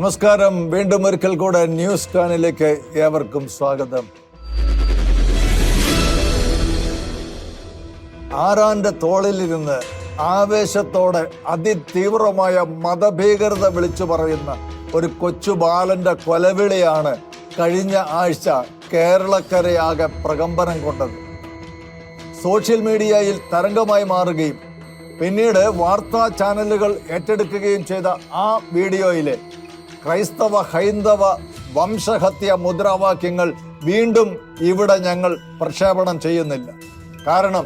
നമസ്കാരം. വീണ്ടും ഒരിക്കൽ കൂടെ ന്യൂസ് കാനിലേക്ക് ഏവർക്കും സ്വാഗതം. ആരാന്റെ തോളിലിരുന്ന് ആവേശത്തോടെ അതിതീവ്രമായ മതഭീകരത വിളിച്ചു പറയുന്ന ഒരു കൊച്ചു ബാലന്റെ കൊലവിളിയാണ് കഴിഞ്ഞ ആഴ്ച കേരളക്കരയാകെ പ്രകമ്പനം കൊണ്ടത്. സോഷ്യൽ മീഡിയയിൽ തരംഗമായി മാറുകയും പിന്നീട് വാർത്താ ചാനലുകൾ ഏറ്റെടുക്കുകയും ചെയ്ത ആ വീഡിയോയിലെ ക്രൈസ്തവ ഹൈന്ദവ വംശഹത്യ മുദ്രാവാക്യങ്ങൾ വീണ്ടും ഇവിടെ ഞങ്ങൾ പ്രക്ഷേപണം ചെയ്യുന്നില്ല. കാരണം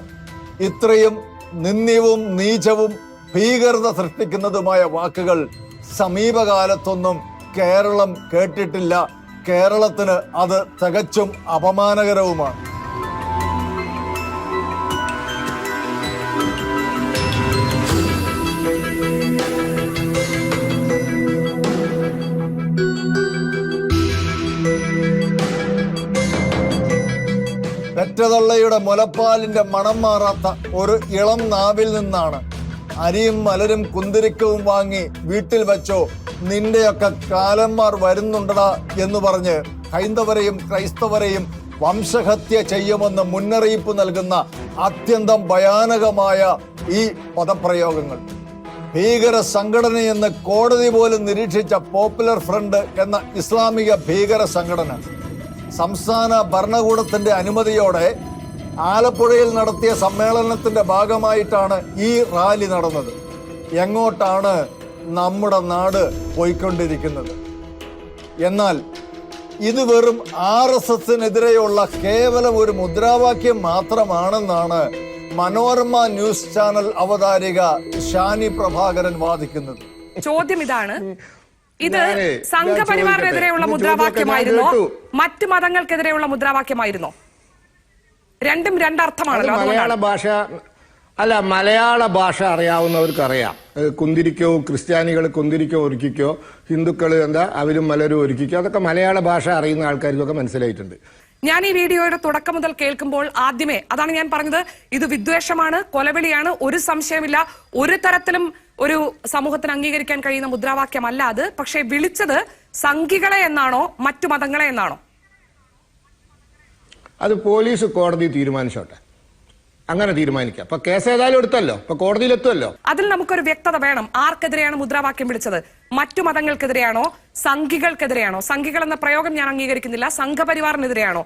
ഇത്രയും നിന്ദ്യവും നീചവും ഭീകരത സൃഷ്ടിക്കുന്നതുമായ വാക്കുകൾ സമീപകാലത്തൊന്നും കേരളം കേട്ടിട്ടില്ല. കേരളത്തിന് അത് തികച്ചും അപമാനകരവുമാണ്. പെറ്റതള്ളയുടെ മുലപ്പാലിന്റെ മണം മാറാത്ത ഒരു ഇളം നാവിൽ നിന്നാണ് അരിയും മലരും കുന്തിരിക്കവും വാങ്ങി വീട്ടിൽ വെച്ചോ, നിന്റെയൊക്കെ കാലന്മാർ വരുന്നുണ്ടടാ എന്ന് പറഞ്ഞ് ഹൈന്ദവരെയും ക്രൈസ്തവരെയും വംശഹത്യ ചെയ്യുമെന്ന് മുന്നറിയിപ്പ് നൽകുന്ന അത്യന്തം ഭയാനകമായ ഈ പദപ്രയോഗങ്ങൾ. ഭീകര സംഘടനയെന്ന് കോടതി പോലും നിരീക്ഷിച്ച പോപ്പുലർ ഫ്രണ്ട് എന്ന ഇസ്ലാമിക ഭീകര സംഘടന സംസ്ഥാന ഭരണകൂടത്തിന്റെ അനുമതിയോടെ ആലപ്പുഴയിൽ നടത്തിയ സമ്മേളനത്തിന്റെ ഭാഗമായിട്ടാണ് ഈ റാലി നടന്നത്. എങ്ങോട്ടാണ് നമ്മുടെ നാട് പോയിക്കൊണ്ടിരിക്കുന്നത്? എന്നാൽ ഇത് വെറും RSSനെതിരെയുള്ള കേവലം ഒരു മുദ്രാവാക്യം മാത്രമാണെന്നാണ് മനോരമ ന്യൂസ് ചാനൽ അവതാരിക ഷാനി പ്രഭാകരൻ വാദിക്കുന്നത്. ചോദ്യം ഇതാണ്, ഇത് സംഘപരിവാറിനെതിരെയുള്ള മുദ്രാവാക്യമായിരുന്നോ മറ്റു മതങ്ങൾക്കെതിരെയുള്ള മുദ്രാവാക്യമായിരുന്നോ? രണ്ടും രണ്ടർത്ഥമാണല്ലോ. മലയാള ഭാഷ അറിയാവുന്നവർക്ക് അറിയാം. കുന്തിരിക്കോ ക്രിസ്ത്യാനികൾ കുന്തിരിക്കോ ഒരുക്കിക്കോ, ഹിന്ദുക്കൾ അവരും മലരും ഒരുക്കിക്കോ, അതൊക്കെ മലയാള ഭാഷ അറിയുന്ന ആൾക്കാർക്കൊക്കെ മനസ്സിലായിട്ടുണ്ട്. ഞാൻ ഈ വീഡിയോയുടെ തുടക്കം മുതൽ കേൾക്കുമ്പോൾ ആദ്യമേ അതാണ് ഞാൻ പറഞ്ഞത്, ഇത് വിദ്വേഷമാണ്, കൊലവിളിയാണ്, ഒരു സംശയമില്ല. ഒരു തരത്തിലും ഒരു സമൂഹത്തിന് അംഗീകരിക്കാൻ കഴിയുന്ന മുദ്രാവാക്യമല്ല അത്. പക്ഷേ വിളിച്ചത് സംഘികളെ എന്നാണോ മറ്റു മതങ്ങളെ എന്നാണോ? അത് പോലീസ് കോടതി തീരുമാനിച്ചോട്ടെ, അങ്ങനെ തീരുമാനിക്കാം. ഇപ്പൊ കേസ് ഏതായാലും എടുത്തല്ലോ, ഇപ്പൊ കോടതിയിലെത്തുമല്ലോ. അതിൽ നമുക്കൊരു വ്യക്തത വേണം. ആർക്കെതിരെയാണ് മുദ്രാവാക്യം വിളിച്ചത്? മറ്റു മതങ്ങൾക്കെതിരെയാണോ സംഘികൾക്കെതിരെയാണോ? സംഘികൾ എന്ന പ്രയോഗം ഞാൻ അംഗീകരിക്കുന്നില്ല. സംഘപരിവാറിനെതിരെയാണോ?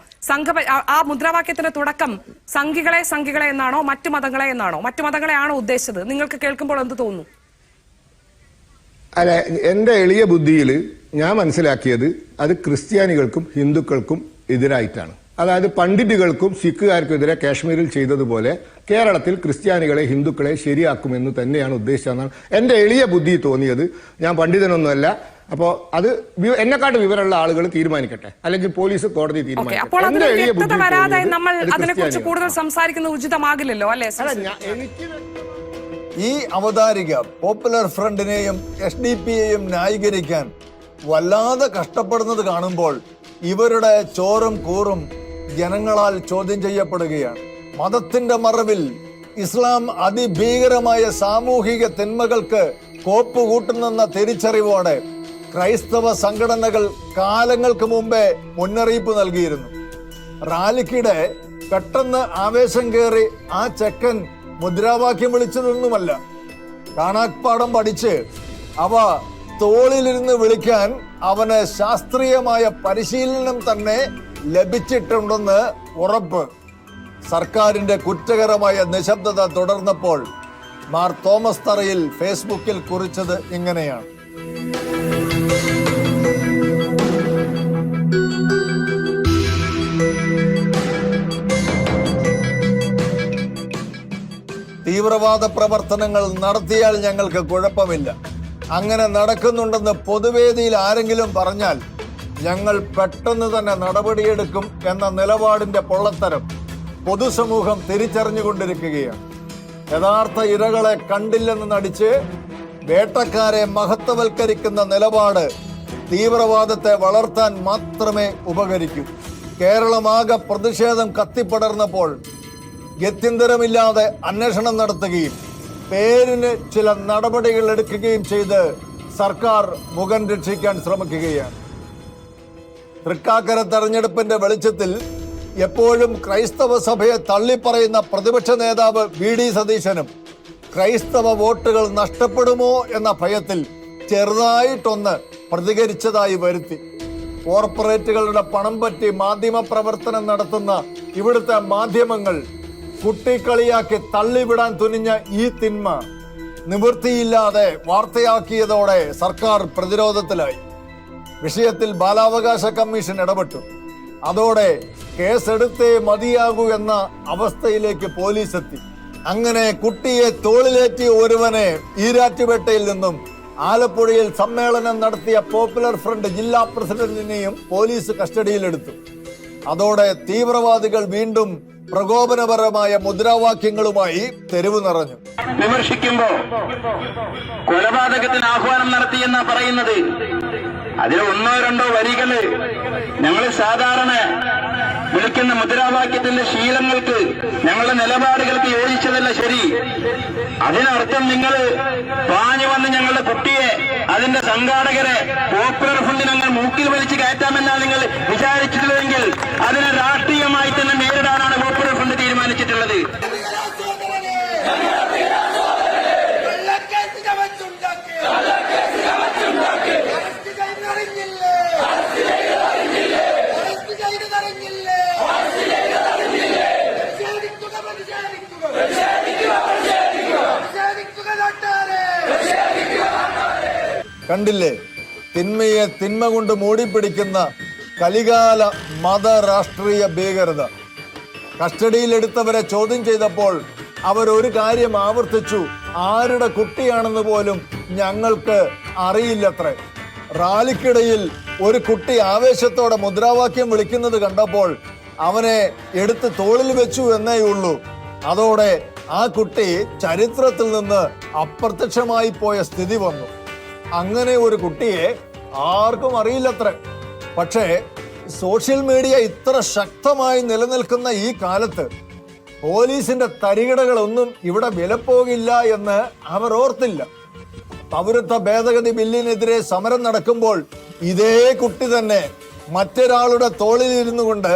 ആ മുദ്രാവാക്യത്തിന്റെ തുടക്കം സംഘികളെ എന്നാണോ മറ്റു മതങ്ങളെ എന്നാണോ? മറ്റു മതങ്ങളെ ആണോ ഉദ്ദേശിച്ചത്? നിങ്ങൾക്ക് കേൾക്കുമ്പോൾ എന്ത് തോന്നുന്നു? അല്ല, എന്റെ എളിയ ബുദ്ധിയിൽ ഞാൻ മനസ്സിലാക്കിയത് അത് ക്രിസ്ത്യാനികൾക്കും ഹിന്ദുക്കൾക്കും എതിരായിട്ടാണ്. അതായത് പണ്ഡിറ്റുകൾക്കും സിഖുകാർക്കുമെതിരെ കാശ്മീരിൽ ചെയ്തതുപോലെ കേരളത്തിൽ ക്രിസ്ത്യാനികളെ ഹിന്ദുക്കളെ ശരിയാക്കുമെന്ന് തന്നെയാണ് ഉദ്ദേശിച്ചതെന്നാണ് എന്റെ എളിയ ബുദ്ധി തോന്നിയത്. ഞാൻ പണ്ഡിതനൊന്നുമല്ല. അപ്പോൾ അത് എന്നെക്കാട്ട് വിവരമുള്ള ആളുകൾ തീരുമാനിക്കട്ടെ, അല്ലെങ്കിൽ പോലീസ് കോടതി തീരുമാനിക്കട്ടെ. എന്റെ എളിയ ബുദ്ധി അതിനെക്കുറിച്ച് കൂടുതൽ സംസാരിക്കുന്നത് ഉചിതമാകില്ലല്ലോ അല്ലേ? ഈ അവതാരിക പോപ്പുലർ ഫ്രണ്ടിനെയും SDPയെയും ന്യായീകരിക്കാൻ വല്ലാതെ കഷ്ടപ്പെടുന്നത് കാണുമ്പോൾ ഇവരുടെ ചോറും കൂറും ജനങ്ങളാൽ ചോദ്യം ചെയ്യപ്പെടുകയാണ്. മതത്തിന്റെ മറവിൽ ഇസ്ലാം അതിഭീകരമായ സാമൂഹിക തിന്മകൾക്ക് കോപ്പുകൂട്ടുന്നെന്ന തിരിച്ചറിവോടെ ക്രൈസ്തവ സംഘടനകൾ കാലങ്ങൾക്ക് മുമ്പേ മുന്നറിയിപ്പ് നൽകിയിരുന്നു. റാലിക്കിടെ പെട്ടെന്ന് ആവേശം കയറി ആ ചെക്കൻ മുദ്രാവാക്യം വിളിച്ചതൊന്നുമല്ല. കാണാപ്പാടം പഠിച്ച് അവ തോളിലിരുന്ന് വിളിക്കാൻ അവന് ശാസ്ത്രീയമായ പരിശീലനം തന്നെ ലഭിച്ചിട്ടുണ്ടെന്ന് ഉറപ്പ്. സർക്കാരിന്റെ കുറ്റകരമായ നിശബ്ദത തുടർന്നപ്പോൾ മാർ തോമസ് തറയിൽ ഫേസ്ബുക്കിൽ കുറിച്ചത് ഇങ്ങനെയാണ്: തീവ്രവാദ പ്രവർത്തനങ്ങൾ നടത്തിയാൽ ഞങ്ങൾക്ക് കുഴപ്പമില്ല. അങ്ങനെ നടക്കുന്നുണ്ടെന്ന് പൊതുവേദിയിൽ ആരെങ്കിലും പറഞ്ഞാൽ ഞങ്ങൾ പെട്ടെന്ന് തന്നെ നടപടിയെടുക്കും എന്ന നിലപാടിന്റെ പൊള്ളത്തരം പൊതുസമൂഹം തിരിച്ചറിഞ്ഞുകൊണ്ടിരിക്കുകയാണ്. യഥാർത്ഥ ഇരകളെ കണ്ടില്ലെന്ന് നടിച്ച് വേട്ടക്കാരെ മഹത്വവൽക്കരിക്കുന്ന നിലപാട് തീവ്രവാദത്തെ വളർത്താൻ മാത്രമേ ഉപകരിക്കൂ. കേരളമാകെ പ്രതിഷേധം കത്തിപ്പടർന്നപ്പോൾ ഗത്യന്തരമില്ലാതെ അന്വേഷണം നടത്തുകയും പേരിന് ചില നടപടികൾ എടുക്കുകയും ചെയ്ത് സർക്കാർ മുഖം രക്ഷിക്കാൻ ശ്രമിക്കുകയാണ്. തൃക്കാക്കര തെരഞ്ഞെടുപ്പിന്റെ വെളിച്ചത്തിൽ എപ്പോഴും ക്രൈസ്തവ സഭയെ തള്ളിപ്പറയുന്ന പ്രതിപക്ഷ നേതാവ് വി ഡി സതീശനും ക്രൈസ്തവ വോട്ടുകൾ നഷ്ടപ്പെടുമോ എന്ന ഭയത്തിൽ ചെറുതായിട്ടൊന്ന് പ്രതികരിച്ചതായി വരുത്തി. കോർപ്പറേറ്റുകളുടെ പണം പറ്റി മാധ്യമ പ്രവർത്തനം നടത്തുന്ന ഇവിടുത്തെ മാധ്യമങ്ങൾ കുട്ടിക്കളിയാക്കി തള്ളിവിടാൻ തുനിഞ്ഞ ഈ തിന്മ നിവൃത്തിയില്ലാതെ വാർത്തയാക്കിയതോടെ സർക്കാർ പ്രതിരോധത്തിലായി. വിഷയത്തിൽ ബാലാവകാശ കമ്മീഷൻ ഇടപെട്ടു. അതോടെ കേസെടുത്തേ മതിയാകൂ എന്ന അവസ്ഥയിലേക്ക് പോലീസ് എത്തി. അങ്ങനെ കുട്ടിയെ തോളിലേറ്റിയ ഒരുവനെ ഈരാറ്റുപേട്ടയിൽ നിന്നും ആലപ്പുഴയിൽ സമ്മേളനം നടത്തിയ പോപ്പുലർ ഫ്രണ്ട് ജില്ലാ പ്രസിഡന്റിനെയും പോലീസ് കസ്റ്റഡിയിലെടുത്തു. അതോടെ തീവ്രവാദികൾ വീണ്ടും പ്രകോപനപരമായ മുദ്രാവാക്യങ്ങളുമായി തെരുവ് നിറഞ്ഞു. വിമർശിക്കുമ്പോ കൊലപാതകത്തിന് ആഹ്വാനം നടത്തിയെന്നാ പറയുന്നത്. അതിൽ ഒന്നോ രണ്ടോ വരികള് ഞങ്ങൾ സാധാരണ വിളിക്കുന്ന മുദ്രാവാക്യത്തിന്റെ ശീലങ്ങൾക്ക്, ഞങ്ങളുടെ നിലപാടുകൾക്ക് യോജിച്ചതല്ല ശരി. അതിനർത്ഥം നിങ്ങൾ പാഞ്ഞു വന്ന് ഞങ്ങളുടെ കുട്ടിയെ, അതിന്റെ സംഘാടകരെ പോപ്പുലർ ഫ്രണ്ട് ഞങ്ങൾ മൂക്കിൽ വലിച്ചു കയറ്റാമെന്നാണ് നിങ്ങൾ വിചാരിച്ചിട്ടുള്ളതെങ്കിൽ അതിനെ രാഷ്ട്രീയമായി തന്നെ നേരിടാനാണ് പോപ്പുലർ ഫ്രണ്ട് തീരുമാനിച്ചിട്ടുള്ളത്. കണ്ടില്ലേ, തിന്മയെ തിന്മ കൊണ്ട് മൂടിപ്പിടിക്കുന്ന കലികാല മത രാഷ്ട്രീയ ഭീകരത. കസ്റ്റഡിയിലെടുത്തവരെ ചോദ്യം ചെയ്തപ്പോൾ അവരൊരു കാര്യം ആവർത്തിച്ചു: ആരുടെ കുട്ടിയാണെന്ന് പോലും ഞങ്ങൾക്ക് അറിയില്ലത്രേ. റാലിക്കിടയിൽ ഒരു കുട്ടി ആവേശത്തോടെ മുദ്രാവാക്യം വിളിക്കുന്നത് കണ്ടപ്പോൾ അവനെ എടുത്ത് തോളിൽ വെച്ചു എന്നേ ഉള്ളൂ. അതോടെ ആ കുട്ടി ചരിത്രത്തിൽ നിന്ന് അപ്രത്യക്ഷമായി പോയ സ്ഥിതി വന്നു. അങ്ങനെ ഒരു കുട്ടിയെ ആർക്കും അറിയില്ലത്രേ. പക്ഷേ സോഷ്യൽ മീഡിയ ഇത്ര ശക്തമായി നിലനിൽക്കുന്ന ഈ കാലത്ത് പോലീസിന്റെ തരികിടകളൊന്നും ഇവിടെ വിലപ്പോകില്ല എന്ന് അവർ ഓർത്തില്ല. പൗരത്വ ഭേദഗതി ബില്ലിനെതിരെ സമരം നടക്കുമ്പോൾ ഇതേ കുട്ടി തന്നെ മറ്റൊരാളുടെ തോളിലിരുന്നു കൊണ്ട്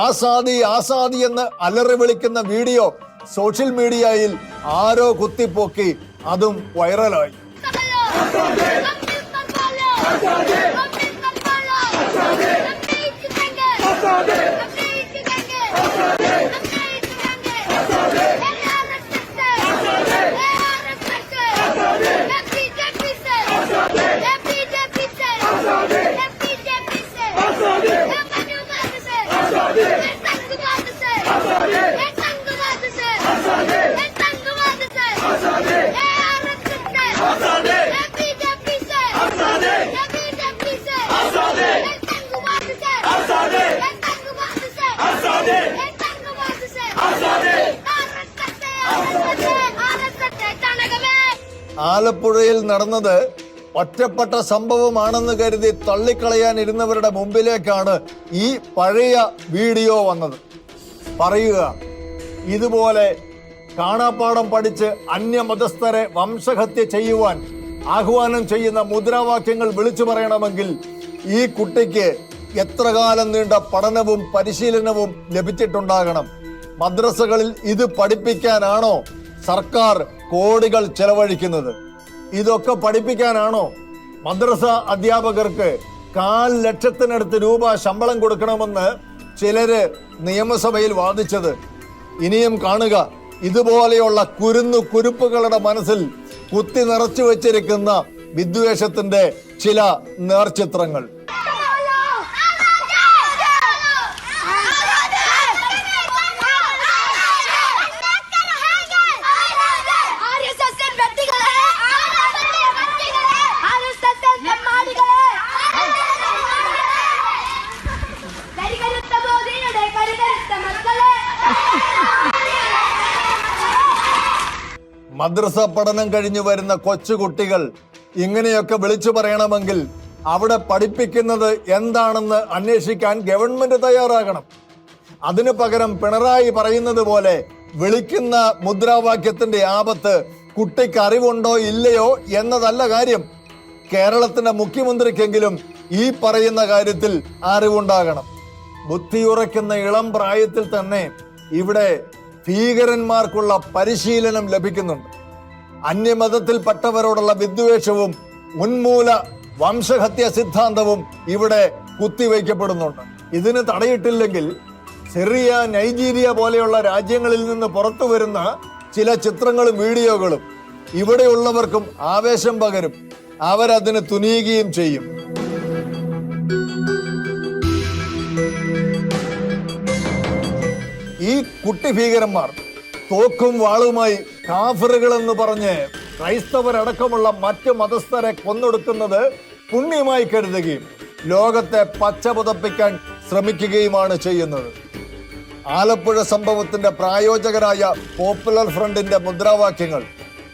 ആസാദി ആസാദി എന്ന് അലറി വിളിക്കുന്ന വീഡിയോ സോഷ്യൽ മീഡിയയിൽ ആരോ കുത്തിപ്പൊക്കി, അതും വൈറലായി. ആലപ്പുഴയിൽ നടന്നത് ഒറ്റപ്പെട്ട സംഭവമാണെന്ന് കരുതി തള്ളിക്കളയാനിരുന്നവരുടെ മുമ്പിലേക്കാണ് ഈ പഴയ വീഡിയോ വന്നത്. പറയുക, ഇതുപോലെ കാണാപ്പാടം പഠിച്ച് അന്യമതസ്ഥരെ വംശഹത്യ ചെയ്യുവാൻ ആഹ്വാനം ചെയ്യുന്ന മുദ്രാവാക്യങ്ങൾ വിളിച്ചു പറയണമെങ്കിൽ ഈ കുട്ടിക്ക് എത്ര കാലം നീണ്ട പഠനവും പരിശീലനവും ലഭിച്ചിട്ടുണ്ടാകണം. മദ്രസകളിൽ ഇത് പഠിപ്പിക്കാനാണോ സർക്കാർ കോടികൾ ചെലവഴിക്കുന്നത്? ഇതൊക്കെ പഠിപ്പിക്കാനാണോ മദ്രസ അധ്യാപകർക്ക് 1,00,000 രൂപ ശമ്പളം കൊടുക്കണമെന്ന് ചിലര് നിയമസഭയിൽ വാദിച്ചത്? ഇനിയും കാണുക ഇതുപോലെയുള്ള കുരുപ്പുകളുടെ മനസ്സിൽ കുത്തി നിറച്ചു വെച്ചിരിക്കുന്ന വിദ്വേഷത്തിന്റെ ചില നേർചിത്രങ്ങൾ. മദ്രസ പഠനം കഴിഞ്ഞു വരുന്ന കൊച്ചുകുട്ടികൾ ഇങ്ങനെയൊക്കെ വിളിച്ചു പറയണമെങ്കിൽ അവിടെ പഠിപ്പിക്കുന്നത് എന്താണെന്ന് അന്വേഷിക്കാൻ ഗവൺമെന്റ് തയ്യാറാകണം. അതിനു പകരം പിണറായി പറയുന്നത് പോലെ വിളിക്കുന്ന മുദ്രാവാക്യത്തിന്റെ ആപത്ത് കുട്ടിക്ക് അറിവുണ്ടോ ഇല്ലയോ എന്നതല്ല കാര്യം. കേരളത്തിന്റെ മുഖ്യമന്ത്രിക്കെങ്കിലും ഈ പറയുന്ന കാര്യത്തിൽ അറിവുണ്ടാകണം. ബുദ്ധിയുറയ്ക്കുന്ന ഇളം പ്രായത്തിൽ തന്നെ ഇവിടെ ഭീകരന്മാർക്കുള്ള പരിശീലനം ലഭിക്കുന്നുണ്ട്. അന്യമതത്തിൽപ്പെട്ടവരോടുള്ള വിദ്വേഷവും ഉന്മൂല വംശഹത്യ സിദ്ധാന്തവും ഇവിടെ കുത്തിവയ്ക്കപ്പെടുന്നുണ്ട്. ഇതിന് തടയിട്ടില്ലെങ്കിൽ സിറിയ, നൈജീരിയ പോലെയുള്ള രാജ്യങ്ങളിൽ നിന്ന് പുറത്തു വരുന്ന ചില ചിത്രങ്ങളും വീഡിയോകളും ഇവിടെയുള്ളവർക്കും ആവേശം പകരും. അവരതിന് തുനിയുകയും ചെയ്യും. ഈ കുട്ടി ഭീകരന്മാർ തോക്കും വാളുമായി കാഫറുകൾ എന്ന് പറഞ്ഞ് ക്രൈസ്തവരടക്കമുള്ള മറ്റ് മതസ്ഥരെ കൊന്നൊടുക്കുന്നത് പുണ്യമായി കരുതുകയും ലോകത്തെ പച്ച പുതപ്പിക്കാൻ ശ്രമിക്കുകയുമാണ് ചെയ്യുന്നത്. ആലപ്പുഴ സംഭവത്തിന്റെ പ്രായോജകരായ പോപ്പുലർ ഫ്രണ്ടിന്റെ മുദ്രാവാക്യങ്ങൾ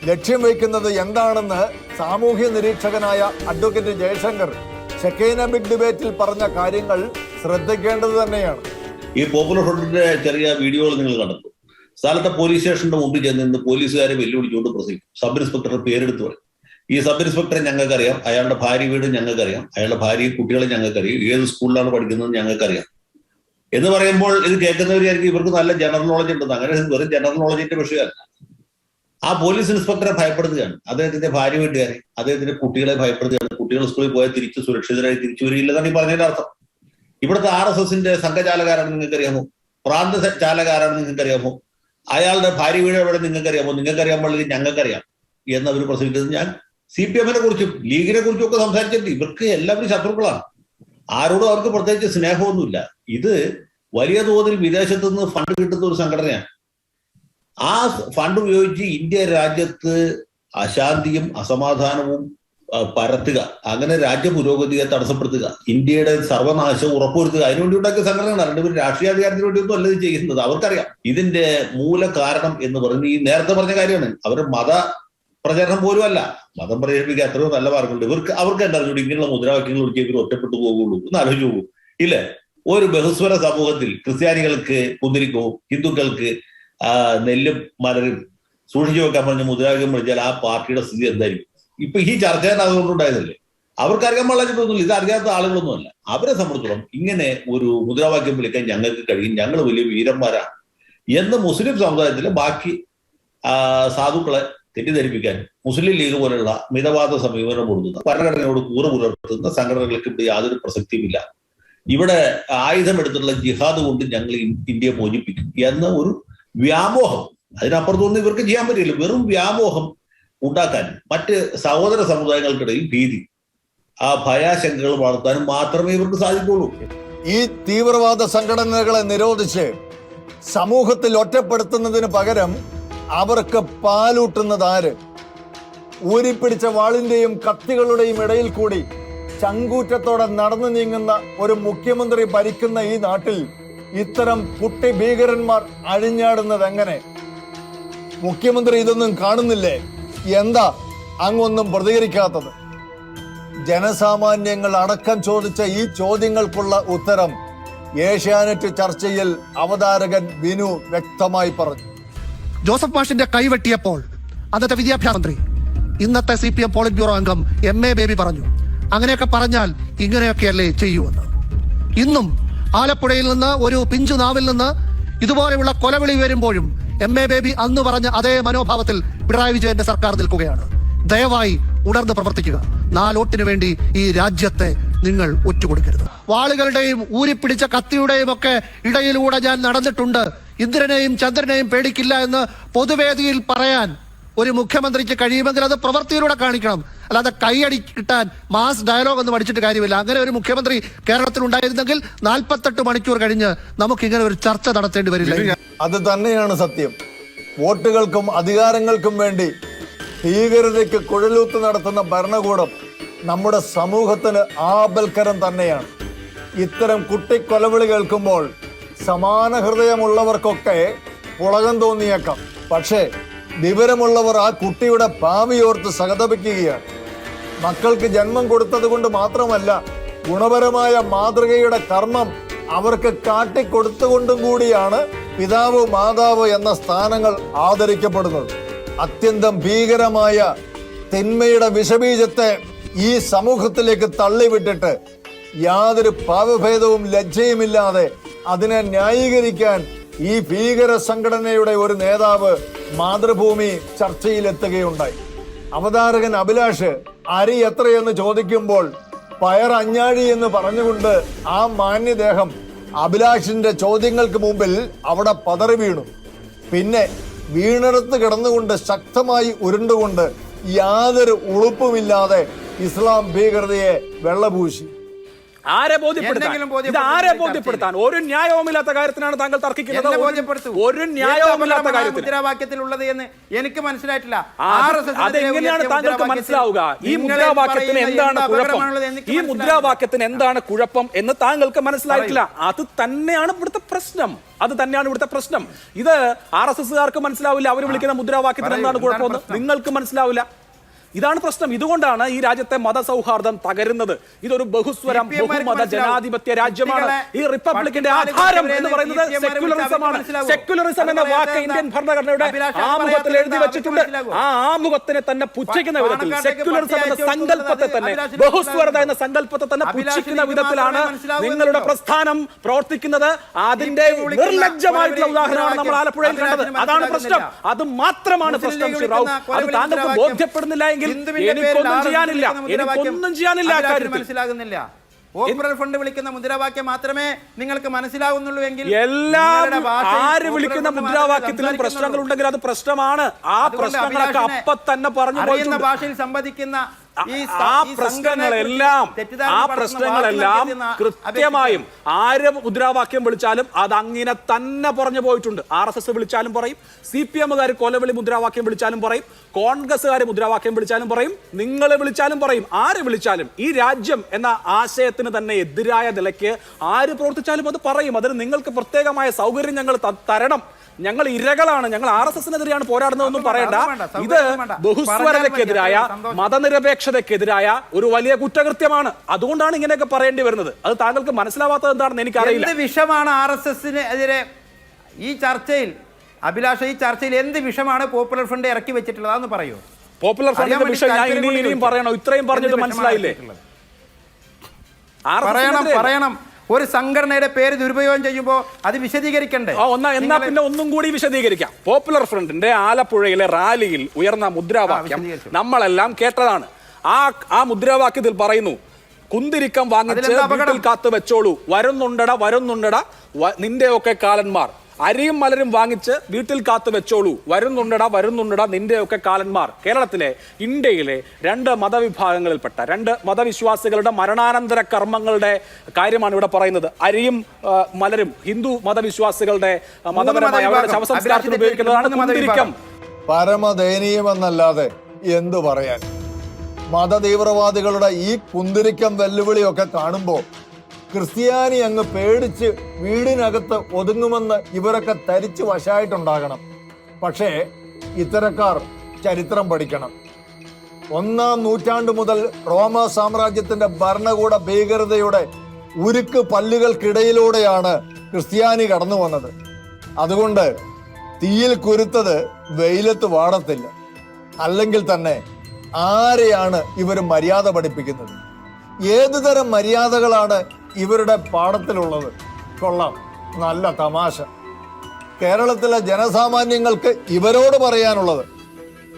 ലക്ഷ്യം വയ്ക്കുന്നത് എന്താണെന്ന് സാമൂഹ്യ നിരീക്ഷകനായ അഡ്വക്കേറ്റ് ജയശങ്കർ ഷെക്കൈന ബിഗ് ഡിബേറ്റിൽ പറഞ്ഞ കാര്യങ്ങൾ ശ്രദ്ധിക്കേണ്ടത് തന്നെയാണ്. ഈ പോപ്പുലർ ഫ്രണ്ടിന്റെ ചെറിയ വീഡിയോകൾ നിങ്ങൾ കണ്ടെത്തും. സ്ഥലത്തെ പോലീസ് സ്റ്റേഷന്റെ മുമ്പിൽ ചെന്ന് നിന്ന് പോലീസുകാരെ വെല്ലുവിളിച്ചുകൊണ്ട് പ്രസംഗിക്കും. സബ് ഇൻസ്പെക്ടറുടെ പേരെടുത്ത് പറയും. ഈ സബ് ഇൻസ്പെക്ടറെ ഞങ്ങൾക്കറിയാം, അയാളുടെ ഭാര്യ വീട് ഞങ്ങൾക്കറിയാം, അയാളുടെ ഭാര്യയും കുട്ടികളെ ഞങ്ങൾക്കറിയാം, ഏത് സ്കൂളിലാണ് പഠിക്കുന്നത് ഞങ്ങൾക്കറിയാം എന്ന് പറയുമ്പോൾ ഇത് കേൾക്കുന്നവരായിരിക്കും ഇവർക്ക് നല്ല ജനറൽ നോളജ് ഉണ്ടെന്ന്. അങ്ങനെ വെറും ജനറൽ നോളജിന്റെ വിഷയമല്ല. ആ പോലീസ് ഇൻസ്പെക്ടറെ ഭയപ്പെടുത്തുകയാണ്, അദ്ദേഹത്തിന്റെ ഭാര്യ വീട്ടുകാരെ, അദ്ദേഹത്തിന്റെ കുട്ടികളെ ഭയപ്പെടുത്തുകയാണ്. കുട്ടികൾ സ്കൂളിൽ പോയാൽ തിരിച്ച് സുരക്ഷിതരായി തിരിച്ചു വരില്ലെന്നാണ് ഈ പറഞ്ഞതിന്റെ അർത്ഥം. ഇവിടുത്തെ RSSന്റെ സംഘചാലകാരാണ് നിങ്ങൾക്കറിയാമോ? പ്രാന്ത ചാലകാരാണ് നിങ്ങൾക്കറിയാമോ? അയാളുടെ ഭാര്യ വീട് എവിടെ നിങ്ങൾക്കറിയാമോ? നിങ്ങൾക്കറിയാൻ പാടില്ല, ഞങ്ങൾക്കറിയാം എന്നവർ പ്രസംഗിക്കുന്നത്. ഞാൻ CPM-നെ കുറിച്ചും ലീഗിനെ കുറിച്ചും ഒക്കെ സംസാരിച്ചിട്ടുണ്ട്. ഇവർക്ക് എല്ലാവരും ശത്രുക്കളാണ്. ആരോടും അവർക്ക് പ്രത്യേകിച്ച് സ്നേഹമൊന്നുമില്ല. ഇത് വലിയ തോതിൽ വിദേശത്ത് നിന്ന് ഫണ്ട് കിട്ടുന്ന ഒരു സംഘടനയാണ്. ആ ഫണ്ട് ഉപയോഗിച്ച് ഇന്ത്യ രാജ്യത്ത് അശാന്തിയും അസമാധാനവും പരത്തുക, അങ്ങനെ രാജ്യ പുരോഗതിയെ തടസ്സപ്പെടുത്തുക, ഇന്ത്യയുടെ സർവനാശം ഉറപ്പുവരുത്തുക, അതിനുവേണ്ടി ഉണ്ടാക്കിയ സംഘടനയാണ്. രണ്ടുപേരും രാഷ്ട്രീയാധികാരത്തിന് വേണ്ടിയൊന്നും അല്ല ഇത് ചെയ്യുന്നത്. അവർക്കറിയാം ഇതിന്റെ മൂല കാരണം എന്ന് പറയുന്നത് ഈ നേരത്തെ പറഞ്ഞ കാര്യമാണ്. അവർ മത പ്രചരണം പോലും അല്ല. മതം പ്രചരിപ്പിക്കാൻ എത്രയോ നല്ല മാർഗമുണ്ട്. അവർക്ക് എന്താ ഇങ്ങനെയുള്ള മുദ്രാവാക്യങ്ങൾ ഒരിക്കലും ഇവർ ഒറ്റപ്പെട്ടു പോകുള്ളൂ എന്ന് ആലോചിച്ചു പോകും. ഇല്ലേ, ഒരു ബഹുസ്വര സമൂഹത്തിൽ ക്രിസ്ത്യാനികൾക്ക് കുന്തിരിക്കവും ഹിന്ദുക്കൾക്ക് നെല്ലും മലരും സൂക്ഷിച്ചു വെക്കാൻ പറഞ്ഞ മുദ്രാവാക്യം വിളിച്ചാൽ ആ പാർട്ടിയുടെ സ്ഥിതി എന്തായിരിക്കും? ഇപ്പൊ ഈ ചർച്ച അതുകൊണ്ടുണ്ടായതല്ലേ. അവർക്കറിയാൻ പാടില്ല, ഇത് അറിയാത്ത ആളുകളൊന്നുമല്ല. അവരെ സംബന്ധിച്ചിടത്തോളം ഇങ്ങനെ ഒരു മുദ്രാവാക്യം വിളിക്കാൻ ഞങ്ങൾക്ക് കഴിയും, ഞങ്ങൾ വലിയ വീരന്മാരാണ് എന്ന് മുസ്ലിം സമുദായത്തിലെ ബാക്കി സാധുക്കളെ തെറ്റിദ്ധരിപ്പിക്കാൻ മുസ്ലിം ലീഗ് പോലുള്ള മിതവാദ സമീപനം കൊടുക്കുന്ന ഭരണഘടനയോട് കൂറ് പുലർത്തുന്ന സംഘടനകൾക്ക് ഇവിടെ യാതൊരു പ്രസക്തിയുമില്ല. ഇവിടെ ആയുധമെടുത്തുള്ള ജിഹാദ് കൊണ്ട് ഞങ്ങൾ ഇന്ത്യയെ മോചിപ്പിക്കും എന്ന ഒരു വ്യാമോഹം, അതിനപ്പുറത്തൊന്നും ഇവർക്ക് ചെയ്യാൻ പറ്റില്ല. വെറും വ്യാമോഹം ഉണ്ടാക്കാൻ മറ്റ് സഹോദര സമുദായങ്ങൾക്കിടയിൽ ഭീതി, ആ ഭയാശങ്കകൾ വളർത്താനും മാത്രമേ ഇവർക്ക് സാധിക്കുള്ളൂ. ഈ തീവ്രവാദ സംഘടനകളെ നിരോധിച്ച് സമൂഹത്തിൽ ഒറ്റപ്പെടുത്തുന്നതിന് പകരം അവർക്ക് പാലൂട്ടുന്നത് ആര്? ഊരിപ്പിടിച്ച വാളിന്റെയും കത്തികളുടെയും ഇടയിൽ കൂടി ചങ്കൂറ്റത്തോടെ നടന്നു നീങ്ങുന്ന ഒരു മുഖ്യമന്ത്രി ഭരിക്കുന്ന ഈ നാട്ടിൽ ഇത്തരം കുട്ടി ഭീകരന്മാർ അഴിഞ്ഞാടുന്നത് എങ്ങനെ? മുഖ്യമന്ത്രി ഇതൊന്നും കാണുന്നില്ലേ? എന്താ അങ്ങൊന്നും പ്രതികരിക്കാത്തത്? ജനസാമാന്യങ്ങൾ അടക്കം ചോദിച്ച ഈ ചോദ്യങ്ങൾക്കുള്ള ഉത്തരം ഏഷ്യാനെറ്റ് ചർച്ചയിൽ അവതാരകൻ ബിനു വ്യക്തമായി പറഞ്ഞു. ജോസഫ് മാഷിന്റെ കൈവെട്ടിയപ്പോൾ അന്നത്തെ വിദ്യാഭ്യാസ മന്ത്രി, ഇന്നത്തെ CPM പോളിറ്റ് ബ്യൂറോ അംഗം MA ബേബി പറഞ്ഞു, അങ്ങനെയൊക്കെ പറഞ്ഞാൽ ഇങ്ങനെയൊക്കെയല്ലേ ചെയ്യുമെന്ന്. ഇന്നും ആലപ്പുഴയിൽ നിന്ന് ഒരു പിഞ്ചു നാവിൽ നിന്ന് ഇതുപോലെയുള്ള കൊലവിളി വരുമ്പോഴും MA ബേബി അന്ന് പറഞ്ഞ അതേ മനോഭാവത്തിൽ പിണറായി വിജയന്റെ സർക്കാർ നിൽക്കുകയാണ്. ദയവായി ഉണർന്ന് പ്രവർത്തിക്കുക. 4 വോട്ടിന് വേണ്ടി ഈ രാജ്യത്തെ നിങ്ങൾ ഒറ്റുകൊടുക്കരുത്. വാളുകളുടെയും ഊരിപ്പിടിച്ച കത്തിയുടെയും ഒക്കെ ഇടയിലൂടെ ഞാൻ നടന്നിട്ടുണ്ട്, ഇന്ദ്രനെയും ചന്ദ്രനെയും പേടിക്കില്ല എന്ന് പൊതുവേദിയിൽ പറയാൻ ഒരു മുഖ്യമന്ത്രിക്ക് കഴിയുമെങ്കിൽ അത് പ്രവൃത്തിയിലൂടെ കാണിക്കണം. അല്ലാതെ കൈയടി കിട്ടാൻ മാസ് ഡയലോഗ് ഒന്നും പഠിച്ചിട്ട് കാര്യമില്ല. അങ്ങനെ ഒരു മുഖ്യമന്ത്രി കേരളത്തിൽ ഉണ്ടായിരുന്നെങ്കിൽ 48 മണിക്കൂർ കഴിഞ്ഞ് നമുക്ക് ഇങ്ങനെ ഒരു ചർച്ച നടത്തേണ്ടി വരില്ല. അത് തന്നെയാണ് സത്യം. വോട്ടുകൾക്കും അധികാരങ്ങൾക്കും വേണ്ടി ഭീകരതയ്ക്ക് കുഴലൂത്ത് നടത്തുന്ന ഭരണകൂടം നമ്മുടെ സമൂഹത്തിന് ആപൽക്കരം തന്നെയാണ്. ഇത്തരം കുട്ടിക്കൊലവിളി കേൾക്കുമ്പോൾ സമാന ഹൃദയമുള്ളവർക്കൊക്കെ പുളകം തോന്നിയേക്കാം. പക്ഷേ വിവരമുള്ളവർ ആ കുട്ടിയുടെ ഭാവിയോർത്ത് സഹതപിക്കുകയാണ്. മക്കൾക്ക് ജന്മം കൊടുത്തത് കൊണ്ട് മാത്രമല്ല, ഗുണപരമായ മാതൃകയുടെ കർമ്മം അവർക്ക് കാട്ടിക്കൊടുത്തുകൊണ്ടും കൂടിയാണ് പിതാവ് മാതാവ് എന്ന സ്ഥാനങ്ങൾ ആദരിക്കപ്പെടുന്നത്. അത്യന്തം ഭീകരമായ തിന്മയുടെ വിഷബീജത്തെ ഈ സമൂഹത്തിലേക്ക് തള്ളിവിട്ടിട്ട് യാതൊരു പാപഭേദവും ലജ്ജയുമില്ലാതെ അതിനെ ന്യായീകരിക്കാൻ ഈ ഭീകര സംഘടനയുടെ ഒരു നേതാവ് മാതൃഭൂമി ചർച്ചയിലെത്തുകയുണ്ടായി. അവതാരകൻ അഭിലാഷ് അരി എത്രയെന്ന് ചോദിക്കുമ്പോൾ പയർ അഞ്ഞാഴി എന്ന് പറഞ്ഞുകൊണ്ട് ആ മാന്യദേഹം അഭിലാഷിന്റെ ചോദ്യങ്ങൾക്ക് മുമ്പിൽ അവിടെ പതറി വീണു. പിന്നെ വീണെടുത്ത് കിടന്നുകൊണ്ട് ശക്തമായി ഉരുണ്ടുകൊണ്ട് യാതൊരു ഉളുപ്പുമില്ലാതെ ഇസ്ലാം ഭീകരതയെ വെള്ളപൂശി. ആരെ ബോധ്യപ്പെടുത്താൻ? ഒരു ന്യായവുമില്ലാത്ത കാര്യത്തിനാണ് താങ്കൾ തർക്കിക്കുന്നത്. ഒരു ന്യായവുമില്ലാത്ത കാര്യത്തിൽ മുദ്രാവാക്യത്തിലുള്ളത് എന്ന് എനിക്ക് മനസ്സിലായിട്ടില്ല. അതെങ്ങനെയാണ് താങ്കൾക്ക് മനസ്സിലാവുക? ഈ മുദ്രാവാക്യത്തിന് എന്താണ് കുഴപ്പം? ഈ മുദ്രാവാക്യത്തിന് എന്താണ് കുഴപ്പം എന്ന് താങ്കൾക്ക് മനസ്സിലായിട്ടില്ല. അത് തന്നെയാണ് ഇവിടുത്തെ പ്രശ്നം. ഇത് RSSകാർക്ക് മനസ്സിലാവില്ല. അവർ വിളിക്കുന്ന മുദ്രാവാക്യത്തിന് എന്താണ് കുഴപ്പമെന്ന് നിങ്ങൾക്ക് മനസ്സിലാവില്ല. ഇതാണ് പ്രശ്നം. ഇതുകൊണ്ടാണ് ഈ രാജ്യത്തെ മതസൗഹാർദ്ദം തകരുന്നത്. ഇതൊരു ബഹുസ്വരം ബഹുമത ജനാധിപത്യ രാജ്യമാണ്. ഈ റിപ്പബ്ലിക്കിന്റെ ആധാരം എന്ന് പറയുന്നത് സെക്യുലറിസമാണ്. സെക്യുലറിസം എന്ന വാക്ക് ഇന്ത്യൻ ഭരണഘടനയുടെ ആമുഖത്തിൽ എഴുതി വെച്ചിട്ടുണ്ട്. ആ ആമുഖത്തിനെ തന്നെ പുച്ഛിക്കുന്ന വിധത്തിൽ, സെക്യുലറിസം എന്ന സങ്കല്പത്തെ തന്നെ, ബഹുസ്വരത എന്ന സങ്കല്പത്തെ തന്നെ പുച്ഛിക്കുന്ന വിധത്തിലാണ് നിങ്ങളുടെ പ്രസ്ഥാനം പ്രവർത്തിക്കുന്നത്. അതിന്റെ നിർലജ്ജമായിട്ടുള്ള ഉദാഹരണമാണ് നമ്മൾ ആലപ്പുഴയിൽ കണ്ടത്. അതാണ് പ്രശ്നം. അത് മാത്രമാണ് പ്രശ്നം. അത് താങ്കൾക്ക് ബോധ്യപ്പെടുന്നില്ല എങ്കിൽ എനിക്കൊന്നും ചെയ്യാനില്ല. മനസ്സിലാകുന്നില്ല. പോപ്പുലർ ഫ്രണ്ട് വിളിക്കുന്ന മുദ്രാവാക്യം മാത്രമേ നിങ്ങൾക്ക് മനസ്സിലാകുന്നുള്ളൂ എങ്കിൽ ആര് വിളിക്കുന്ന മുദ്രാവാക്യത്തിലും പ്രശ്നങ്ങൾ ഉണ്ടെങ്കിൽ അത് പ്രശ്നമാണ്. ആ പ്രശ്നങ്ങളൊക്കെ അപ്പൊ തന്നെ പറഞ്ഞു പറയുന്ന ഭാഷയിൽ സംവദിക്കുന്ന ആ പ്രശ്നങ്ങളെല്ലാം കൃത്യമായും ആര് മുദ്രാവാക്യം വിളിച്ചാലും അത് അങ്ങനെ തന്നെ പറഞ്ഞു പോയിട്ടുണ്ട്. RSS വിളിച്ചാലും പറയും, CPMകാർ കൊലവിളി മുദ്രാവാക്യം വിളിച്ചാലും പറയും, കോൺഗ്രസ്സുകാർ മുദ്രാവാക്യം വിളിച്ചാലും പറയും, നിങ്ങൾ വിളിച്ചാലും പറയും. ആര് വിളിച്ചാലും ഈ രാജ്യം എന്ന ആശയത്തിന് തന്നെ എതിരായ നിലയ്ക്ക് ആര് പ്രവർത്തിച്ചാലും അത് പറയും. അതിന് നിങ്ങൾക്ക് പ്രത്യേകമായ സൗകര്യം ഞങ്ങൾ തരണം. ഞങ്ങൾ ഇരകളാണ്, ഞങ്ങൾ RSSനെതിരെയാണ് പോരാടുന്നതെന്നും പറയണ്ട. ഇത് ബഹുസ്വരതയ്ക്കെതിരായ, മതനിരപേക്ഷതയ്ക്കെതിരായ ഒരു വലിയ കുറ്റകൃത്യമാണ്. അതുകൊണ്ടാണ് ഇങ്ങനെയൊക്കെ പറയേണ്ടി വരുന്നത്. അത് താങ്കൾക്ക് മനസ്സിലാവാത്തത് എന്താണെന്ന് എനിക്കറിയില്ല. എന്ത് വിഷമാണ് RSSനെതിരെ ഈ ചർച്ചയിൽ, അഭിലാഷ, ഈ ചർച്ചയിൽ എന്ത് വിഷമാണ് പോപ്പുലർ ഫ്രണ്ട് ഇറക്കി വെച്ചിട്ടുള്ളത്? അതൊന്ന് പറയൂ. പോപ്പുലർ ഫ്രണ്ടിന്റെ വിഷയം ഞാൻ ഇനിയും പറയണോ? ഇത്രയും പറഞ്ഞിട്ട് മനസ്സിലായില്ലേ? പറയണം. ഒരു സംഘടനയുടെ പേര് ദുരുപയോഗം ചെയ്യുമ്പോൾ അത് വിശദീകരിക്കണ്ടേ? എന്നാ പിന്നെ ഒന്നും കൂടി വിശദീകരിക്കാം. പോപ്പുലർ ഫ്രണ്ടിന്റെ ആലപ്പുഴയിലെ റാലിയിൽ ഉയർന്ന മുദ്രാവാക്യം നമ്മളെല്ലാം കേട്ടതാണ്. ആ മുദ്രാവാക്യത്തിൽ പറയുന്നു, കുന്തിരിക്കം വാങ്ങിച്ച് വീട്ടിൽ കാത്തു വെച്ചോളൂ, വരുന്നുണ്ടട നിന്റെയൊക്കെ കാലന്മാർ. അരിയും മലരും വാങ്ങിച്ച് വീട്ടിൽ കാത്തു വെച്ചോളൂ, വരുന്നുണ്ടട നിന്റെയൊക്കെ കാലന്മാർ. കേരളത്തിലെ, ഇന്ത്യയിലെ 2 മതവിഭാഗങ്ങളിൽപ്പെട്ട 2 മതവിശ്വാസികളുടെ മരണാനന്തര കർമ്മങ്ങളുടെ കാര്യമാണ് ഇവിടെ പറയുന്നത്. അരിയും മലരും ഹിന്ദു മതവിശ്വാസികളുടെ മതപരമായ അവരുടെ ശവസംസ്കാരത്തിന് ഉപയോഗിക്കുന്നതാണ് കുന്തിരിക്കം. പരമദയനീയമെന്നല്ലാതെ എന്തു പറയാൻ? മതതീവ്രവാദികളുടെ ഈ കുന്തിരിക്കം വെല്ലുവിളിയൊക്കെ കാണുമ്പോൾ ക്രിസ്ത്യാനി അങ്ങ് പേടിച്ച് വീടിനകത്ത് ഒതുങ്ങുമെന്ന് ഇവരൊക്കെ ധരിച്ചു വശായിട്ടുണ്ടാകണം. പക്ഷേ ഇത്തരക്കാർ ചരിത്രം പഠിക്കണം. 1-ാം നൂറ്റാണ്ട് മുതൽ റോമ സാമ്രാജ്യത്തിന്റെ ഭരണകൂട ഭീകരതയുടെ ഉരുക്ക് പല്ലുകൾക്കിടയിലൂടെയാണ് ക്രിസ്ത്യാനി കടന്നു വന്നത്. അതുകൊണ്ട് തീയിൽ കുരുത്തത് വെയിലത്ത് വാടത്തില്ല. അല്ലെങ്കിൽ തന്നെ ആരെയാണ് ഇവർ മര്യാദ പഠിപ്പിക്കുന്നത്? ഏതുതരം മര്യാദകളാണ് ഇവരുടെ പാഠത്തിലുള്ളത്? കൊള്ളാം, നല്ല തമാശ. കേരളത്തിലെ ജനസാമാന്യങ്ങൾക്ക് ഇവരോട് പറയാനുള്ളത്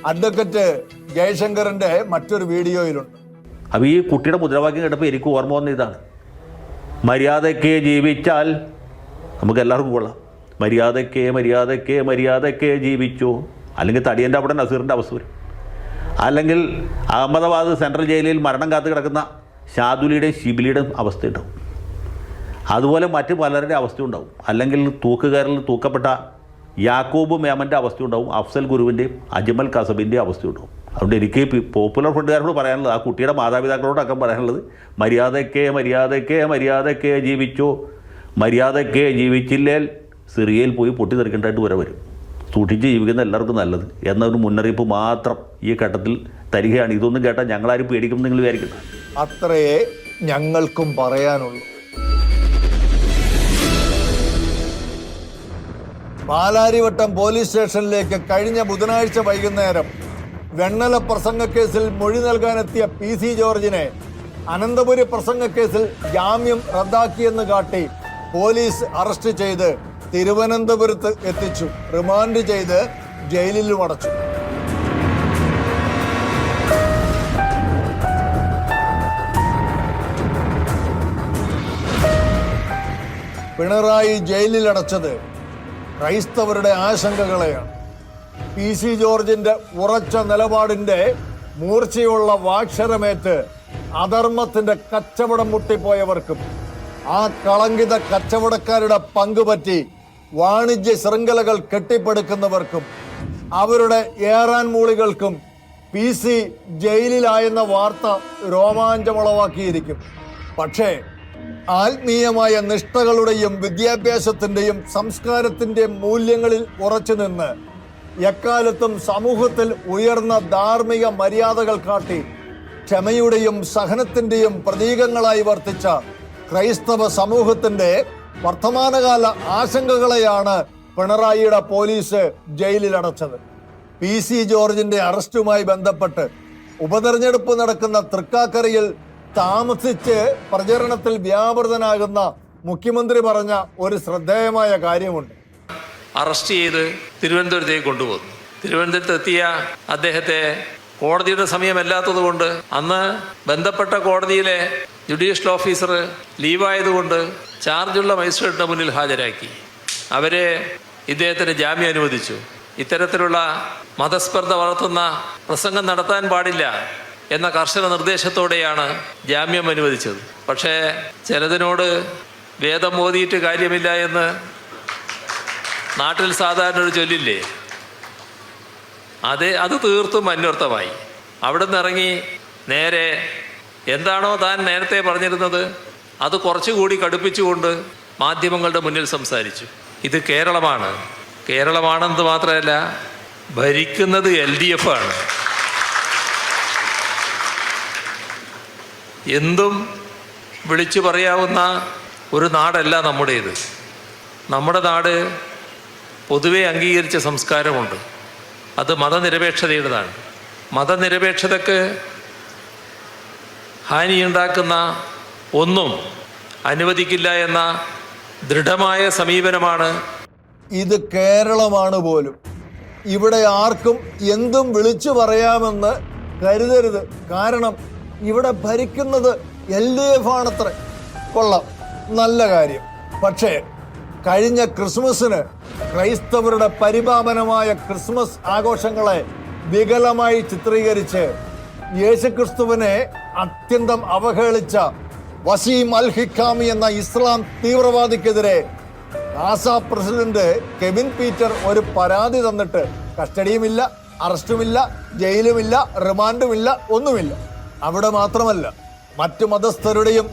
അഡ്വക്കേറ്റ് ജയശങ്കറിന്റെ മറ്റൊരു വീഡിയോയിലുണ്ട്. അപ്പോൾ ഈ കുട്ടിയുടെ മുദ്രാവാക്യം കേട്ടപ്പോൾ എനിക്ക് ഓർമ്മ വന്ന ഇതാണ്: മര്യാദയ്ക്ക് ജീവിച്ചാൽ നമുക്ക് എല്ലാവർക്കും കൊള്ളാം, മര്യാദയ്ക്ക് ജീവിച്ചു. അല്ലെങ്കിൽ തടിയൻ്റെ അവിടെ നസീറിൻ്റെ അവസ്ഥ വരും. അല്ലെങ്കിൽ അഹമ്മദാബാദ് സെൻട്രൽ ജയിലിൽ മരണം കാത്ത് കിടക്കുന്ന ഷാദുലിയുടെയും ഷിബിലിയുടെയും അവസ്ഥയുണ്ടാവും. അതുപോലെ മറ്റ് പലരുടെ അവസ്ഥയുണ്ടാവും. അല്ലെങ്കിൽ തൂക്കുകാരിൽ തൂക്കപ്പെട്ട യാക്കൂബ് മേമൻ്റെ അവസ്ഥയുണ്ടാവും, അഫ്സൽ ഗുരുവിൻ്റെയും അജ്മൽ കസബിൻ്റെയും അവസ്ഥയുണ്ടാവും. അതുകൊണ്ട് എനിക്ക് പോപ്പുലർ ഫ്രണ്ടുകാരോട് പറയാനുള്ളത്, ആ കുട്ടിയുടെ മാതാപിതാക്കളോടൊക്കെ പറയാനുള്ളത്, മര്യാദയ്ക്ക് ജീവിച്ചു, ജീവിച്ചില്ലേൽ സിറിയയിൽ പോയി പൊട്ടിത്തെറിക്കേണ്ടതായിട്ട് വരും. സൂക്ഷിച്ച് ജീവിക്കുന്ന എല്ലാവർക്കും നല്ലത് എന്നൊരു മുന്നറിയിപ്പ് മാത്രം ഈ ഘട്ടത്തിൽ തരികയാണ്. ഇതൊന്നും കേട്ടാൽ ഞങ്ങളാരും പേടിക്കും നിങ്ങൾ വിചാരിക്കുന്നത്. അത്രയേ ഞങ്ങൾക്കും പറയാനുള്ളൂ. പാലാരിവട്ടം പോലീസ് സ്റ്റേഷനിലേക്ക് കഴിഞ്ഞ ബുധനാഴ്ച വൈകുന്നേരം വെണ്ണല പ്രസംഗക്കേസിൽ മൊഴി നൽകാനെത്തിയ PC ജോർജിനെ അനന്തപുരി പ്രസംഗക്കേസിൽ ജാമ്യം റദ്ദാക്കിയെന്ന് കാട്ടി പോലീസ് അറസ്റ്റ് ചെയ്ത് തിരുവനന്തപുരത്ത് എത്തിച്ചു. റിമാൻഡ് ചെയ്ത് ജയിലിലും അടച്ചു. പിണറായി ജയിലിലടച്ചത് ക്രൈസ്തവരുടെ ആശങ്കകളെയാണ്. PC ജോർജിന്റെ ഉറച്ച നിലപാടിന്റെ മൂർച്ചയുള്ള വാക്ഷരമേറ്റ് അധർമ്മത്തിന്റെ കച്ചവടം മുട്ടിപ്പോയവർക്കും ആ കളങ്കിത കച്ചവടക്കാരുടെ പങ്കുപറ്റി വാണിജ്യ ശൃംഖലകൾ കെട്ടിപ്പടുക്കുന്നവർക്കും അവരുടെ ഏറാൻ മൂളികൾക്കും PC ജയിലിലായെന്ന വാർത്ത രോമാഞ്ചമുളവാക്കിയിരിക്കും. പക്ഷേ ആത്മീയമായ നിഷ്ഠകളുടെയും വിദ്യാഭ്യാസത്തിന്റെയും സംസ്കാരത്തിന്റെയും മൂല്യങ്ങളിൽ ഉറച്ചു നിന്ന് എക്കാലത്തും സമൂഹത്തിൽ ഉയർന്ന ധാർമ്മിക മര്യാദകൾ കാട്ടി ക്ഷമയുടെയും സഹനത്തിന്റെയും പ്രതീകങ്ങളായി വർത്തിച്ച ക്രൈസ്തവ സമൂഹത്തിന്റെ വർത്തമാനകാല ആശങ്കകളെയാണ് പിണറായിയുടെ പോലീസ് ജയിലിലടച്ചത്. PC ജോർജിന്റെ അറസ്റ്റുമായി ബന്ധപ്പെട്ട് ഉപതെരഞ്ഞെടുപ്പ് നടക്കുന്ന തൃക്കാക്കരയിൽ താമസിച്ച് പ്രചരണത്തിൽ വ്യാപൃതനാകുന്ന മുഖ്യമന്ത്രി പറഞ്ഞ ഒരു ശ്രദ്ധേയമായ കാര്യമുണ്ട്. അറസ്റ്റ് ചെയ്ത് തിരുവനന്തപുരത്തേക്ക് കൊണ്ടുപോകുന്നു. തിരുവനന്തപുരത്തെത്തിയ അദ്ദേഹത്തെ കോടതിയുടെ സമയമല്ലാത്തത് കൊണ്ട് അന്ന് ബന്ധപ്പെട്ട കോടതിയിലെ ജുഡീഷ്യൽ ഓഫീസർ ലീവായതുകൊണ്ട് ചാർജുള്ള മജിസ്ട്രേറ്റിന്റെ മുന്നിൽ ഹാജരാക്കി. അവരെ ഇദ്ദേഹത്തിന് ജാമ്യം അനുവദിച്ചു. ഇത്തരത്തിലുള്ള മതസ്പർദ്ധ വളർത്തുന്ന പ്രസംഗം നടത്താൻ പാടില്ല എന്ന കർശന നിർദ്ദേശത്തോടെയാണ് ജാമ്യം അനുവദിച്ചത്. പക്ഷേ ചിലതിനോട് വേദം ഓതിയിട്ട് കാര്യമില്ല എന്ന് നാട്ടിൽ സാധാരണ ഒരു ചൊല്ലില്ലേ, അത് തീർത്തും അന്വർത്ഥമായി. അവിടെ നിന്ന് ഇറങ്ങി നേരെ എന്താണോ താൻ നേരത്തെ പറഞ്ഞിരുന്നത് അത് കുറച്ചുകൂടി കടുപ്പിച്ചുകൊണ്ട് മാധ്യമങ്ങളുടെ മുന്നിൽ സംസാരിച്ചു. ഇത് കേരളമാണ്, കേരളമാണെന്ന് മാത്രമല്ല ഭരിക്കുന്നത് LDF ആണ്. എന്തും വിളിച്ചു പറയാവുന്ന ഒരു നാടല്ല നമ്മുടേത്. നമ്മുടെ നാട് പൊതുവെ അംഗീകരിച്ച സംസ്കാരമുണ്ട്. അത് മതനിരപേക്ഷതയുടേതാണ്. മതനിരപേക്ഷതയ്ക്ക് ഹാനിയുണ്ടാക്കുന്ന ഒന്നും അനുവദിക്കില്ല എന്ന ദൃഢമായ സമീപനമാണ്. ഇത് കേരളമാണ് പോലും. ഇവിടെ ആർക്കും എന്തും വിളിച്ചു പറയാമെന്ന് കരുതരുത്. കാരണം ഇവിടെ ഭരിക്കുന്നത് LDF ആണത്രേ. കൊള്ളാം, നല്ല കാര്യം. പക്ഷേ കഴിഞ്ഞ ക്രിസ്മസിന് ക്രൈസ്തവരുടെ പരിപാവനമായ ക്രിസ്മസ് ആഘോഷങ്ങളെ വികലമായി ചിത്രീകരിച്ച് യേശുക്രിസ്തുവിനെ അത്യന്തം അവഹേളിച്ച വസീം അൽ ഹിക്കാമി എന്ന ഇസ്ലാം തീവ്രവാദിക്കെതിരെ ഗാസ പ്രസിഡന്റ് കെവിൻ പീറ്റർ ഒരു പരാതി തന്നിട്ട് കസ്റ്റഡിയുമില്ല, അറസ്റ്റുമില്ല, ജയിലുമില്ല, റിമാൻഡുമില്ല, ഒന്നുമില്ല. അവിടെ മാത്രമല്ല, മറ്റു മതസ്ഥരുടെയും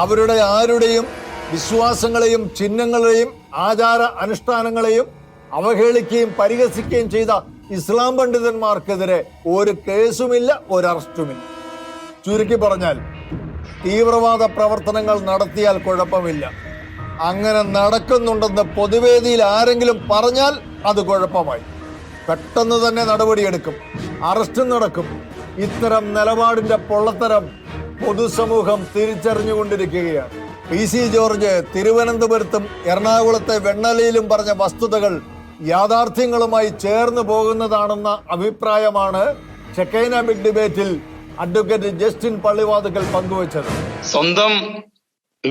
അവരുടെ ആരുടെയും വിശ്വാസങ്ങളെയും ചിഹ്നങ്ങളെയും ആചാര അനുഷ്ഠാനങ്ങളെയും അവഹേളിക്കുകയും പരിഹസിക്കുകയും ചെയ്ത ഇസ്ലാം പണ്ഡിതന്മാർക്കെതിരെ ഒരു കേസുമില്ല, ഒരു അറസ്റ്റുമില്ല. ചുരുക്കി പറഞ്ഞാൽ തീവ്രവാദ പ്രവർത്തനങ്ങൾ നടത്തിയാൽ കുഴപ്പമില്ല. അങ്ങനെ നടക്കുന്നുണ്ടെന്ന് പൊതുവേദിയിൽ ആരെങ്കിലും പറഞ്ഞാൽ അത് കുഴപ്പമായി. പെട്ടെന്ന് തന്നെ നടപടിയെടുക്കും, അറസ്റ്റ് നടക്കും. ഇത്തരം നിലപാടിന്റെ പൊള്ളത്തരം പൊതുസമൂഹം തിരിച്ചറിഞ്ഞുകൊണ്ടിരിക്കുകയാണ്. PC ജോർജ് തിരുവനന്തപുരത്തും എറണാകുളത്തെ വെണ്ണലയിലും പറഞ്ഞ വസ്തുതകൾ യാഥാർത്ഥ്യങ്ങളുമായി ചേർന്ന് പോകുന്നതാണെന്ന അഭിപ്രായമാണ് ഷെക്കൈന ബിഗ് ഡിബേറ്റിൽ അഡ്വക്കേറ്റ് ജസ്റ്റിൻ പള്ളിവാതുക്കൽ പങ്കുവച്ചത്. സ്വന്തം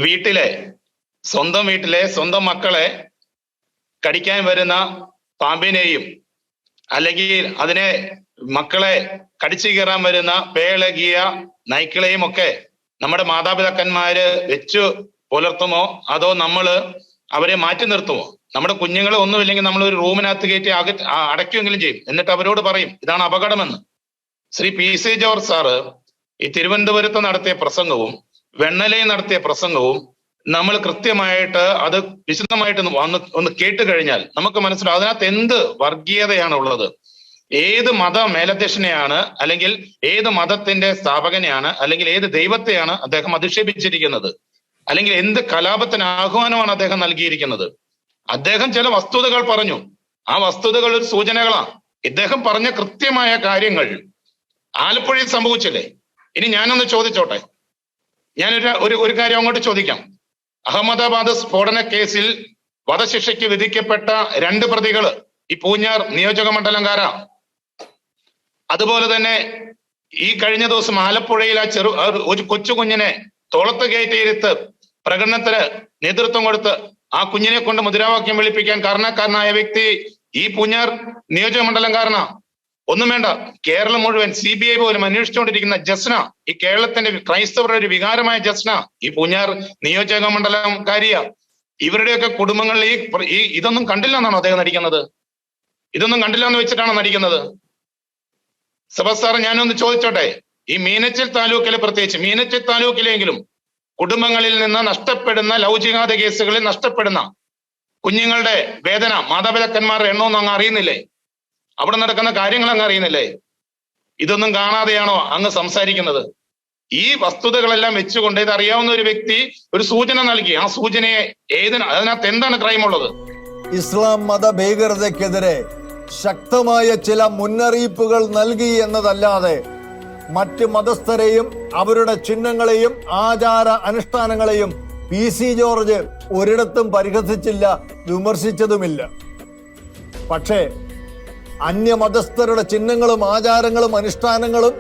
വീട്ടിലെ സ്വന്തം മക്കളെ കടിക്കാൻ വരുന്ന പാമ്പിനെയും അല്ലെങ്കിൽ അതിനെ മക്കളെ കടിച്ചു കയറാൻ വരുന്ന പേളകിയ നായ്ക്കളെയും ഒക്കെ നമ്മുടെ മാതാപിതാക്കന്മാര് വെച്ചു പുലർത്തുമോ അതോ നമ്മള് അവരെ മാറ്റി നിർത്തുമോ? നമ്മുടെ കുഞ്ഞുങ്ങളെ ഒന്നുമില്ലെങ്കിൽ നമ്മൾ ഒരു റൂമിനകത്ത് കയറ്റി അടയ്ക്കുമെങ്കിലും ചെയ്യും. എന്നിട്ട് അവരോട് പറയും ഇതാണ് അപകടമെന്ന്. ശ്രീ PC ജോർജ് സാറ് ഈ തിരുവനന്തപുരത്ത് നടത്തിയ പ്രസംഗവും വെണ്ണലയിൽ നടത്തിയ പ്രസംഗവും നമ്മൾ കൃത്യമായിട്ട് അത് വിശദമായിട്ട് ഒന്ന് കേട്ട് കഴിഞ്ഞാൽ നമുക്ക് മനസ്സിലാവും അതിനകത്ത് എന്ത് വർഗീയതയാണ് ഉള്ളത്. ഏത് മത മേലധ്യക്ഷനെയാണ് അല്ലെങ്കിൽ ഏത് മതത്തിന്റെ സ്ഥാപകനെയാണ് അല്ലെങ്കിൽ ഏത് ദൈവത്തെയാണ് അദ്ദേഹം അധിക്ഷേപിച്ചിരിക്കുന്നത്, അല്ലെങ്കിൽ എന്ത് കലാപത്തിന് ആഹ്വാനമാണ് അദ്ദേഹം നൽകിയിരിക്കുന്നത്. അദ്ദേഹം ചില വസ്തുതകൾ പറഞ്ഞു. ആ വസ്തുതകൾ ഒരു സൂചനകളാണ്. ഇദ്ദേഹം പറഞ്ഞ കൃത്യമായ കാര്യങ്ങൾ ആലപ്പുഴയിൽ സംഭവിച്ചില്ലേ? ഇനി ഞാനൊന്ന് ചോദിച്ചോട്ടെ, ഒരു കാര്യം അങ്ങോട്ട് ചോദിക്കാം. അഹമ്മദാബാദ് സ്ഫോടന കേസിൽ വധശിക്ഷയ്ക്ക് വിധിക്കപ്പെട്ട 2 പ്രതികള് ഈ പൂഞ്ഞാർ നിയോജക മണ്ഡലംകാര. അതുപോലെ തന്നെ ഈ കഴിഞ്ഞ ദിവസം ആലപ്പുഴയിൽ ഒരു കൊച്ചു കുഞ്ഞിനെ തോളത്ത് കയറ്റിയിരുത്ത് പ്രകടനത്തിന് നേതൃത്വം കൊടുത്ത് ആ കുഞ്ഞിനെ കൊണ്ട് മുദ്രാവാക്യം വിളിപ്പിക്കാൻ കാരണക്കാരനായ വ്യക്തി ഈ പൂഞ്ഞാർ നിയോജക മണ്ഡലംകാരനാ. ഒന്നും വേണ്ട, കേരളം മുഴുവൻ CBI പോലും അന്വേഷിച്ചുകൊണ്ടിരിക്കുന്ന ജസ്ന, ഈ കേരളത്തിന്റെ ക്രൈസ്തവരുടെ ഒരു വികാരമായ ജസ്ന ഈ പൂഞ്ഞാർ നിയോജക മണ്ഡലംകാരിയ. ഇവരുടെയൊക്കെ കുടുംബങ്ങളിൽ ഈ ഇതൊന്നും കണ്ടില്ല എന്നാണോ അദ്ദേഹം നടിക്കുന്നത്? ഇതൊന്നും കണ്ടില്ല എന്ന് വെച്ചിട്ടാണോ നടിക്കുന്നത്? സബാസ് ഞാനൊന്ന് ചോദിച്ചോട്ടെ, ഈ മീനച്ചിൽ താലൂക്കിലെ, പ്രത്യേകിച്ച് മീനച്ചിൽ താലൂക്കിലെങ്കിലും കുടുംബങ്ങളിൽ നിന്ന് നഷ്ടപ്പെടുന്ന ലൗകികാത കേസുകളിൽ നഷ്ടപ്പെടുന്ന കുഞ്ഞുങ്ങളുടെ വേദന, മാതാപിതാക്കന്മാരുടെ എണ്ണമൊന്നും അങ്ങ് അറിയുന്നില്ലേ? അവിടെ നടക്കുന്ന കാര്യങ്ങൾ അങ്ങ് അറിയുന്നില്ലേ? ഇതൊന്നും കാണാതെയാണോ അങ്ങ് സംസാരിക്കുന്നത്? ഈ വസ്തുതകളെല്ലാം വെച്ചുകൊണ്ട് ഇത് അറിയാവുന്ന ഒരു വ്യക്തി ഒരു സൂചന നൽകി. ആ സൂചനയെ അതിനകത്ത് എന്താണ് ക്രൈം ഉള്ളത്? ഇസ്ലാം മത ഭീകരതയ്ക്കെതിരെ ശക്തമായ ചില മുന്നറിയിപ്പുകൾ നൽകി എന്നതല്ലാതെ മറ്റ് മതസ്ഥരെയും അവരുടെ ചിഹ്നങ്ങളെയും ആചാര അനുഷ്ഠാനങ്ങളെയും PC ജോർജ് ഒരിടത്തും പരിഹസിച്ചില്ല, വിമർശിച്ചതുമില്ല. പക്ഷേ അന്യമതസ്ഥരുടെ ചിഹ്നങ്ങളും ആചാരങ്ങളും അനുഷ്ഠാനങ്ങളും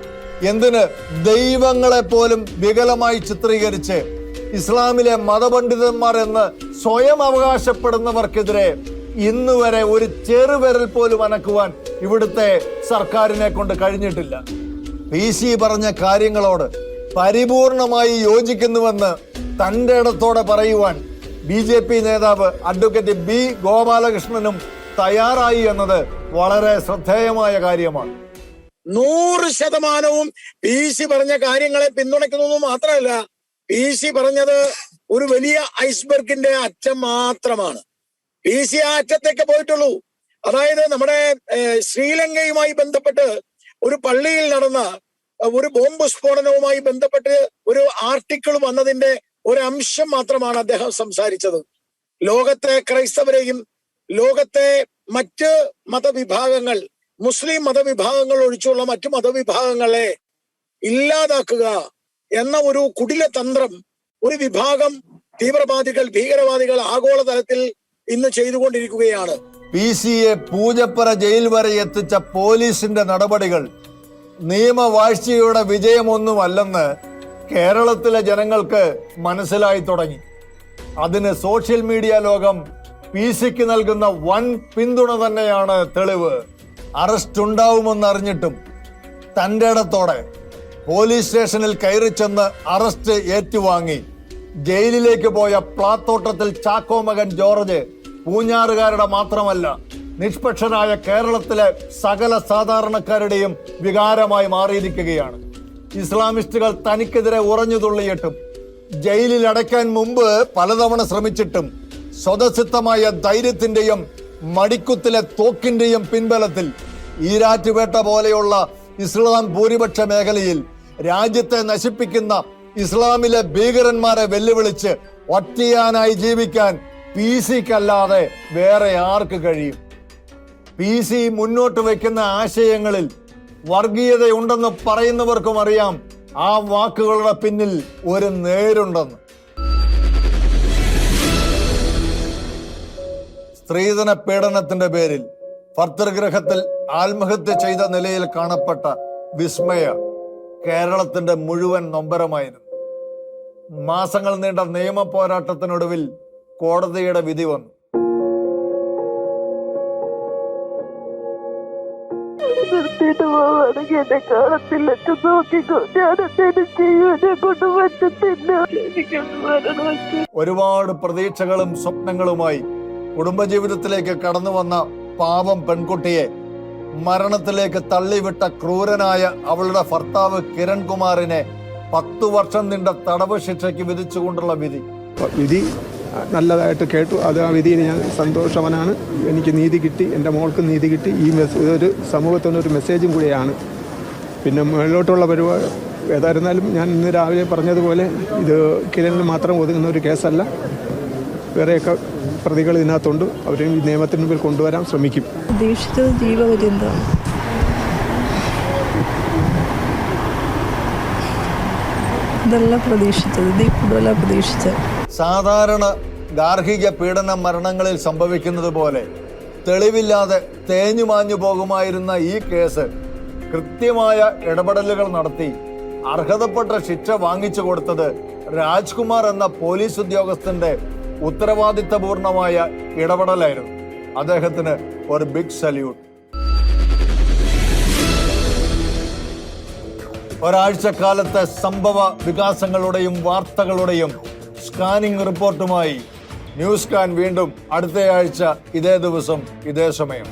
എന്തിന് ദൈവങ്ങളെ പോലും വികലമായി ചിത്രീകരിച്ച് ഇസ്ലാമിലെ മതപണ്ഡിതന്മാർ എന്ന് സ്വയം അവകാശപ്പെടുന്നവർക്കെതിരെ ഇന്നുവരെ ഒരു ചെറുവിരൽ പോലും അനക്കുവാൻ ഇവിടുത്തെ സർക്കാരിനെ കൊണ്ട് കഴിഞ്ഞിട്ടില്ല. PC പറഞ്ഞ കാര്യങ്ങളോട് പരിപൂർണമായി യോജിക്കുന്നുവെന്ന് തന്റെ ഇടത്തോടെ പറയുവാൻ BJP നേതാവ് അഡ്വക്കേറ്റ് B ഗോപാലകൃഷ്ണനും തയ്യാറായി എന്നത് വളരെ ശ്രദ്ധേയമായ കാര്യമാണ്. 100% PC പറഞ്ഞ കാര്യങ്ങളെ പിന്തുണയ്ക്കുന്നു മാത്രമല്ല, PC പറഞ്ഞത് ഒരു വലിയ ഐസ്ബർഗിന്റെ അറ്റം മാത്രമാണ്. PC ആ അറ്റത്തേക്ക് പോയിട്ടുള്ളൂ. അതായത് നമ്മുടെ ശ്രീലങ്കയുമായി ബന്ധപ്പെട്ട് ഒരു പള്ളിയിൽ നടന്ന ഒരു ബോംബ് സ്ഫോടനവുമായി ബന്ധപ്പെട്ട് ഒരു ആർട്ടിക്കിൾ വന്നതിന്റെ ഒരു അംശം മാത്രമാണ് അദ്ദേഹം സംസാരിച്ചത്. ലോകത്തെ ക്രൈസ്തവരെയും ലോകത്തെ മറ്റ് മതവിഭാഗങ്ങൾ, മുസ്ലിം മതവിഭാഗങ്ങൾ ഒഴിച്ചുള്ള മറ്റു മതവിഭാഗങ്ങളെ ഇല്ലാതാക്കുക എന്ന ഒരു കുടില തന്ത്രം ഒരു വിഭാഗം തീവ്രവാദികൾ, ഭീകരവാദികൾ ആഗോളതലത്തിൽ ഇന്ന് ചെയ്തുകൊണ്ടിരിക്കുകയാണ്. PCയെ പൂജപ്പുര ജയിൽ വരെ എത്തിച്ച പോലീസിന്റെ നടപടികൾ നിയമവാഴ്ചയുടെ വിജയമൊന്നുമല്ലെന്ന് കേരളത്തിലെ ജനങ്ങൾക്ക് മനസ്സിലായി തുടങ്ങി. അതിന് സോഷ്യൽ മീഡിയ ലോകം PCക്ക് നൽകുന്ന വൻ പിന്തുണ തന്നെയാണ് തെളിവ്. അറസ്റ്റ് ഉണ്ടാവുമെന്നറിഞ്ഞിട്ടും തൻ്റെ ഇടത്തോടെ പോലീസ് സ്റ്റേഷനിൽ കയറി ചെന്ന് അറസ്റ്റ് ഏറ്റുവാങ്ങി ജയിലിലേക്ക് പോയ പ്ലാത്തോട്ടത്തിൽ ചാക്കോ മകൻ ജോർജ് പൂഞ്ഞാറുകാരുടെ മാത്രമല്ല, നിഷ്പക്ഷരായ കേരളത്തിലെ സകല സാധാരണക്കാരുടെയും വികാരമായി മാറിയിരിക്കുകയാണ്. ഇസ്ലാമിസ്റ്റുകൾ തനിക്കെതിരെ ഉറഞ്ഞുതുള്ളിയിട്ടും ജയിലിൽ അടയ്ക്കാൻ മുമ്പ് പലതവണ ശ്രമിച്ചിട്ടും സ്വതസിദ്ധമായ ധൈര്യത്തിന്റെയും മടിക്കുത്തിലെ തോക്കിന്റെയും പിൻബലത്തിൽ ഈരാറ്റുപേട്ട പോലെയുള്ള ഇസ്ലാം ഭൂരിപക്ഷ മേഖലയിൽ രാജ്യത്തെ നശിപ്പിക്കുന്ന ഇസ്ലാമിലെ ഭീകരന്മാരെ വെല്ലുവിളിച്ച് ഒറ്റയാനായി ജീവിക്കാൻ PCക്കല്ലാതെ വേറെ ആർക്ക് കഴിയും? PC മുന്നോട്ട് വയ്ക്കുന്ന ആശയങ്ങളിൽ വർഗീയതയുണ്ടെന്ന് പറയുന്നവർക്കും അറിയാം ആ വാക്കുകളുടെ പിന്നിൽ ഒരു നേരുണ്ടെന്ന്. സ്ത്രീധന പീഡനത്തിന്റെ പേരിൽ ഭർതൃഗൃഹത്തിൽ ആത്മഹത്യ ചെയ്ത നിലയിൽ കാണപ്പെട്ട വിസ്മയ കേരളത്തിന്റെ മുഴുവൻ നൊമ്പരമായിരുന്നു. മാസങ്ങൾ നീണ്ട നിയമ പോരാട്ടത്തിനൊടുവിൽ കോടതിയുടെ വിധി വന്നു. നിർത്തിയിട്ട് പോവാണെങ്കിൽ എന്നെ കാണത്തില്ല, നോക്കിക്കോ, ഞാനെന്തേലും ചെയ്യും, എന്നെ കൊണ്ട് പറ്റത്തില്ല, എനിക്കൊന്ന് വരണം. ഒരുപാട് പ്രതീക്ഷകളും സ്വപ്നങ്ങളുമായി കുടുംബജീവിതത്തിലേക്ക് കടന്നു വന്ന പാവം പെൺകുട്ടിയെ മരണത്തിലേക്ക് തള്ളിവിട്ട ക്രൂരനായ അവളുടെ ഭർത്താവ് കിരൺകുമാറിനെ 10 വർഷം നീണ്ട തടവ് ശിക്ഷയ്ക്ക് വിധിച്ചുകൊണ്ടുള്ള വിധി നല്ലതായിട്ട് കേട്ടു. അത് ആ വിധിയിൽ ഞാൻ സന്തോഷവാനാണ്. എനിക്ക് നീതി കിട്ടി, എൻ്റെ മോൾക്ക് നീതി കിട്ടി. ഇതൊരു സമൂഹത്തിനൊരു മെസ്സേജും കൂടിയാണ്. പിന്നെ മുകളിലോട്ടുള്ള പരിപാടി ഏതായിരുന്നാലും ഞാൻ ഇന്ന് രാവിലെ പറഞ്ഞതുപോലെ ഇത് കിരണിന് മാത്രം ഒതുങ്ങുന്ന ഒരു കേസല്ല. വേറെയൊക്കെ പ്രതികൾ ഇതിനകത്തുണ്ട്. അവരെയും ഈ നിയമത്തിന് മുമ്പിൽ കൊണ്ടുവരാൻ ശ്രമിക്കും. പ്രതീക്ഷിച്ചത് ജീവപര്യന്തമാണ്. ഇതല്ല പ്രതീക്ഷിച്ചത്, ഇതിൽ കൂടുതലാണ് പ്രതീക്ഷിച്ചത്. സാധാരണ ഗാർഹിക പീഡന മരണങ്ങളിൽ സംഭവിക്കുന്നത് പോലെ തെളിവില്ലാതെ തേഞ്ഞുമാഞ്ഞു പോകുമായിരുന്ന ഈ കേസ് കൃത്യമായ ഇടപെടലുകൾ നടത്തി അർഹതപ്പെട്ട ശിക്ഷ വാങ്ങിച്ചു കൊടുത്തത് രാജ്കുമാർ എന്ന പോലീസ് ഉദ്യോഗസ്ഥന്റെ ഉത്തരവാദിത്തപൂർണമായ ഇടപെടലായിരുന്നു. അദ്ദേഹത്തിന് ഒരു ബിഗ് സല്യൂട്ട്. ഒരാഴ്ചക്കാലത്തെ സംഭവ വികാസങ്ങളുടെയും വാർത്തകളുടെയും സ്കാനിംഗ് റിപ്പോർട്ടുമായി ന്യൂസ് സ്കാൻ വീണ്ടും അടുത്തയാഴ്ച ഇതേ ദിവസം ഇതേ സമയം.